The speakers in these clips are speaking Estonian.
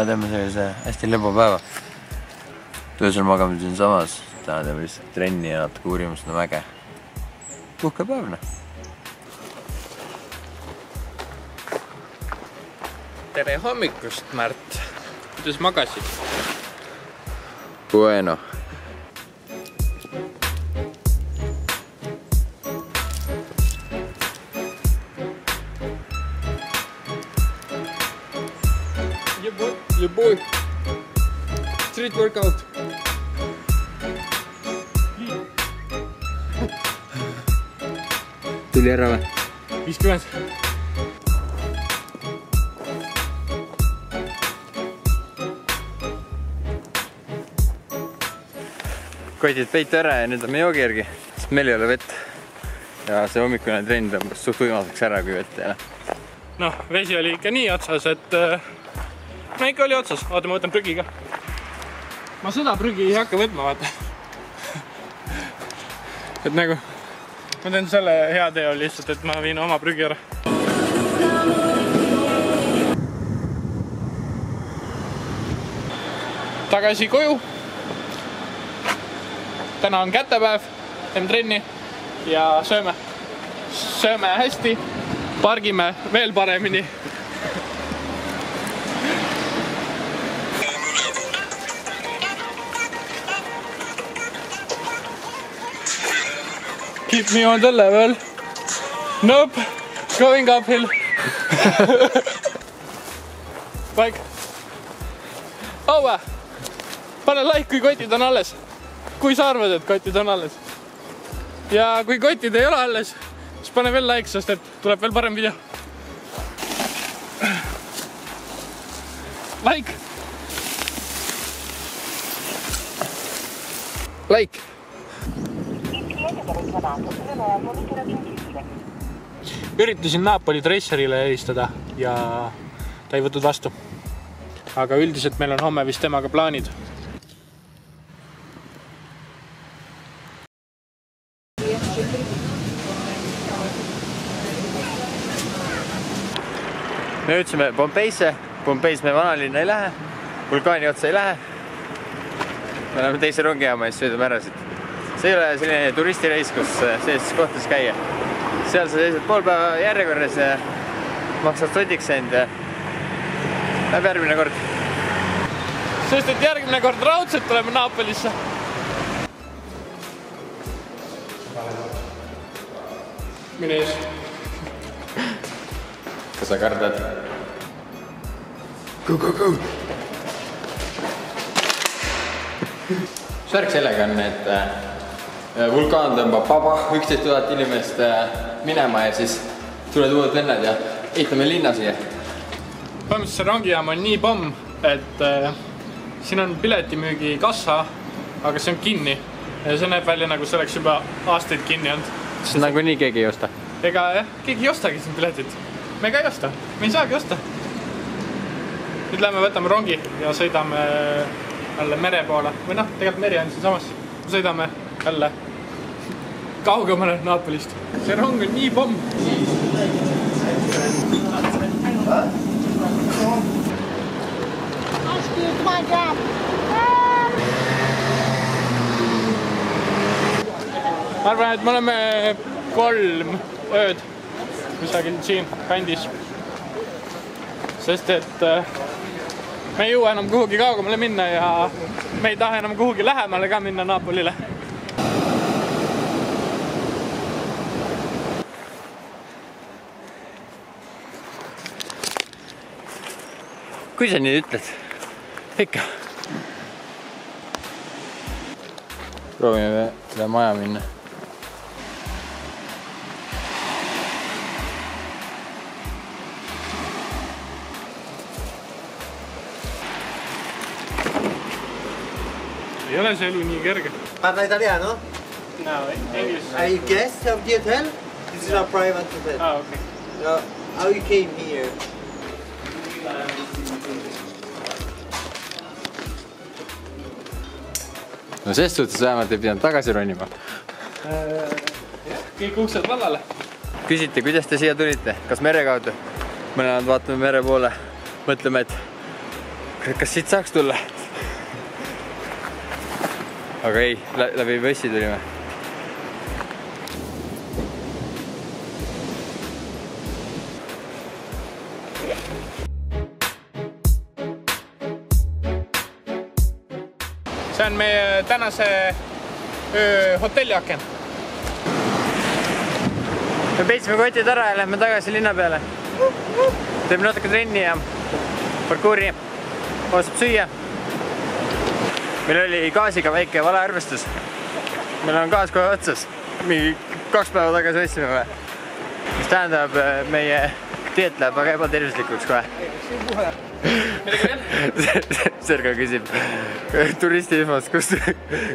teeme sellise hästi lõbu päeva. Öösel magame siin samas, täna teeme lihtsalt trenni ja natuke uurime seda mäge. Puhkepäev, noh. Tere hommikust, Märt. Kuidas magasid? Bueno. Yeah boy. Street workout. Tuli ära või? 50. Kotid peitu ära ja nüüd lähme joogi järgi, sest meil ei ole vett. Ja see hommikune trenn tõmbas suht uimaseks ära, kui vett ei ole. Noh, vesi oli ikka nii otsas, et no ikka oli otsas. Oota, ma võtan prügi ka. Ma seda prügi ei hakka võtma, vaata. Et nagu, ma teen selle hea teo lihtsalt, et ma viin oma prügi ära. Tagasi koju. Täna on kätepäev, teeme trenni ja sööme. Sööme hästi, pargime veel paremini. Keep me on the level. Nope, going uphill. Paik. Oua, pane like, kui kotid on alles. Kui sa arvad, et kotid on alles. Ja kui kotid ei ole alles, siis pane veel like, sest et tuleb veel parem video. Like! Like! Üritasin Napoli Tracerile helistada ja ta ei võtnud vastu. Aga üldiselt meil on homme vist temaga plaanid. Me jõudsime Pompeisse. Pompeis me vanalinna ei lähe. Vulkaani otsa ei lähe. Me oleme teise rongijaama ja siis sõidame ära siit. See ei ole selline turistireis, kus sellistes kohtades käia. Seal sa seisad pool päeva järjekorras ja maksad sodiks end ja läheb järgmine kord. Sest et järgmine kord raudselt tuleme Napolisse. Mine ees. Kas sa kardad? Go! Särk sellega on, et vulkaan tõmbab 11 000 inimest minema ja siis tuled uued vennad ja ehitame linna siia. Põhimõtteliselt see rongijaam on nii pomm, et siin on piletimüügi kassa, aga see on kinni. Ja see näeb välja nagu see oleks juba aastaid kinni olnud. Sest nagu nii keegi ei osta. Ega jah, keegi ei ostagi siin piletit. Me ka ei osta. Me ei saagi osta. Nüüd lähme võtame rongi ja sõidame jälle mere poole. Või noh, tegelikult meri on siin samas. Sõidame jälle kaugemale Napolist. See rong on nii pomm. Ma arvan, et me oleme 3 ööd kusagil siin kandis. Sest et me ei jõua enam kuhugi kaugemale minna ja me ei taha enam kuhugi lähemale ka minna Napolile. Kui sa nii ütled? Ikka. Proovime üle maja minna. Ei ole see elu nii kerge. Parla italiano? No, English. Are you guest of the hotel? This is our private hotel. Ah, okay. So, how you came here? No sest suhtes vähemalt ei pidanud tagasi ronima. Kõik uksed vallale. Küsiti, kuidas te siia tulite? Kas mere kaudu? Mõlemad vaatame mere poole. Mõtleme, et kas siit saaks tulla? Aga ei, läbi bussi tulime. See on meie tänase hotelliaken. Me peitsime kotid ära ja lähme tagasi linna peale. Teeme natuke trenni ja parkuuri. Oosab süüa. Meil oli gaasiga väike valearvestus. Meil on gaas kohe otsas. Mingi 2 päeva tagasi võtsime või. Mis tähendab, meie dieet läheb väga ebatervislikuks kohe. Serga küsib turisti infos, kus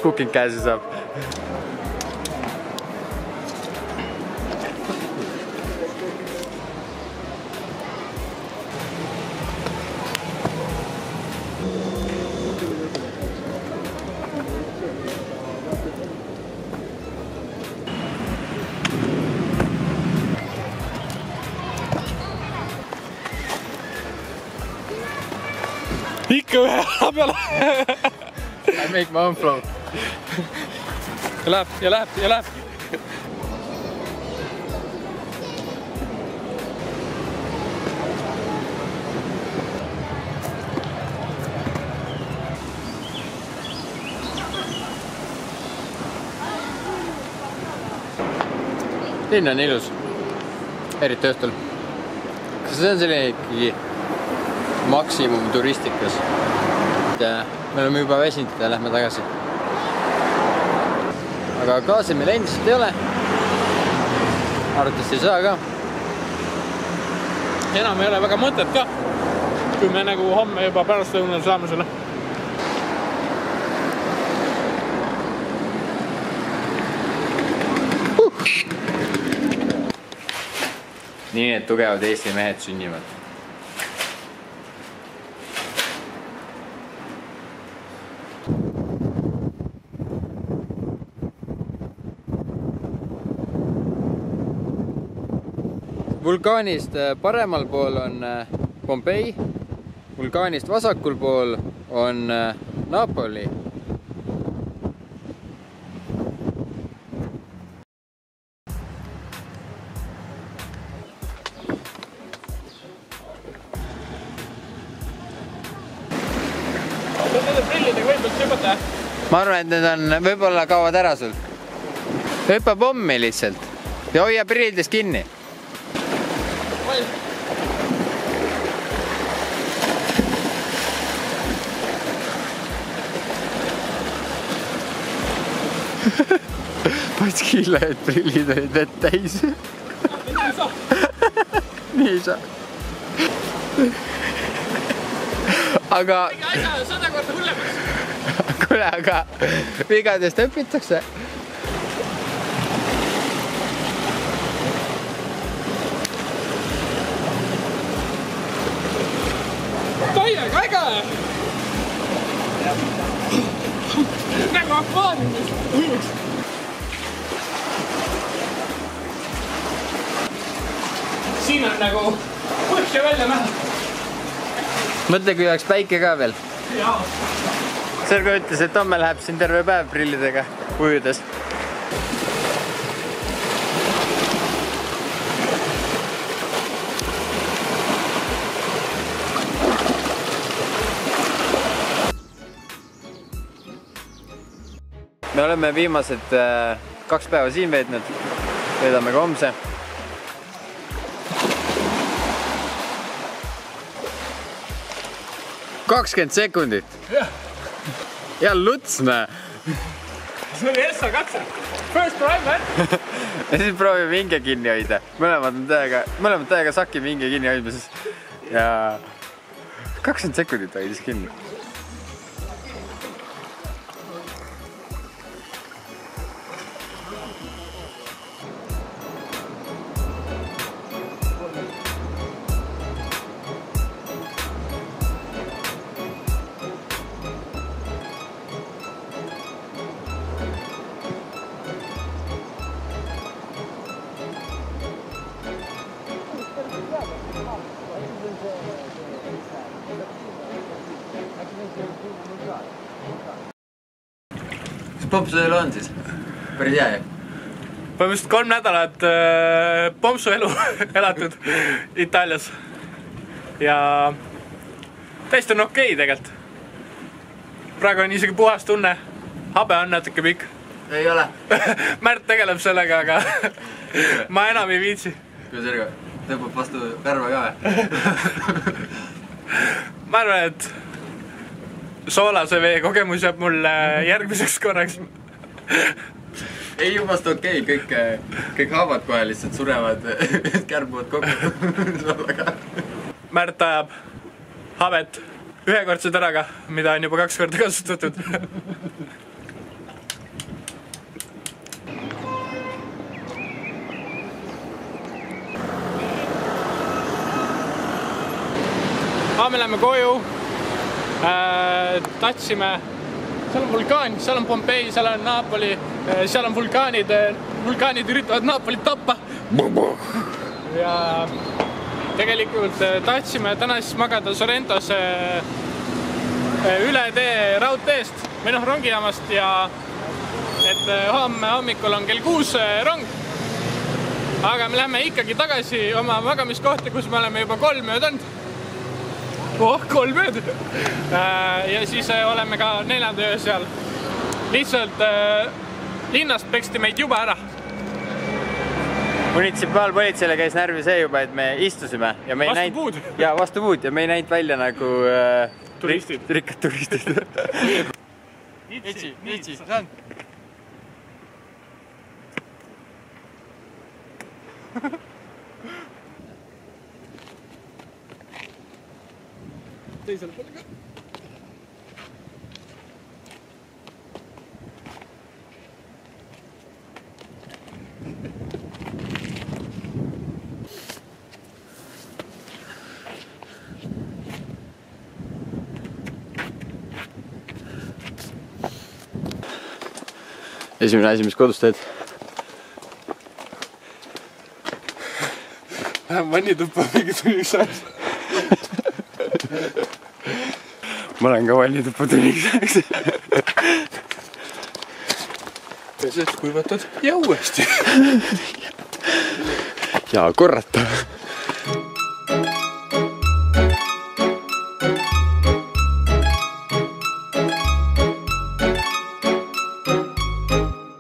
cooking käsi saab. Ikka ühe ala peale. I make my own flow. Ja läheb. Linn on ilus. Eriti õhtul. Kas see on selline ikkagi maksimum turistikas? Me oleme juba väsinud ja lähme tagasi. Aga gaasi meil endiselt ei ole. Arvatavasti ei saa ka. Enam ei ole väga mõtet ka, kui me nagu homme juba pärast lõunal saame selle. Nii need tugevad Eesti mehed sünnivad. Vulkaanist paremal pool on Pompei, vulkaanist vasakul pool on Napoli. Nende prillidega võib-olla hüpata? Ma arvan, et need on võib-olla kaovad ära sul. Hüppa pommi lihtsalt ja hoia prillidest kinni. Pats killa, et prillid olid vett täis. Nii ei saa. Aga... Asja 100 korda hullemaks. Kuule, aga vigadest õpitakse. Täiega äge! Nagu akvaariumis. Siin on nagu põhja välja näha. Mõtle, kui oleks päike ka veel. Jaa. Sergo ütles, et homme läheb siin terve päev prillidega ujudes. Me oleme viimased 2 päeva siin veetnud. Veedame ka homse. – 20 sekundit. Ja luts, näe. See oli Essa katse. First time, man. Ja siis proovime hinge kinni hoida. Mõlemad täiega sakime hinge kinni hoidmises. Ja 20 sekundit hoidis kinni. Pompsuelu on siis? Päris hea ju? Põhimõtteliselt 3 nädalat pompsuelu elatud Itaalias. Ja täiesti on okei tegelikult. Praegu on isegi puhas tunne. Habe on natuke pikk. Ei ole. Märt tegeleb sellega, aga ma enam ei viitsi. Kuidas erga? Tõmbab vastu karva ka või? Ma arvan, et soolase vee kogemus jääb mulle järgmiseks korraks. Ei jubast okei, kõik haavad kohe lihtsalt surevad, kärbuvad kokku. Märt ajab habet ühekordse teraga, mida on juba 2 korda kasutatud. Me läheme koju, tahtsime, seal on vulkaan, seal on Pompei, seal on Napoli, seal on vulkaanid üritavad Napolit tappa. Ja tegelikult tahtsime täna siis magada Sorrentos üle tee raudteest või rongijaamast ja et homme hommikul on kell 6 rong. Aga me läheme ikkagi tagasi oma magamiskohta, kus me oleme juba 3 ööd olnud. 3 ööd! Ja siis oleme ka 4. öö seal. Lihtsalt linnast peksti meid juba ära. Munitsipaalpolitseile käis närvi see juba, et me istusime. Ja me vastu puud. Ja vastu puud ja me ei näinud välja nagu turistid. Rikkad turistid. Itsi, see on. Teisele poole ka. Esimene asi, mis kodus teed? Lähen vannituppa mingi tunniks ajaks. Ma olen ka vannituppa tunniks ajaks. Pesed kuivatad ja uuesti. Ja korrata.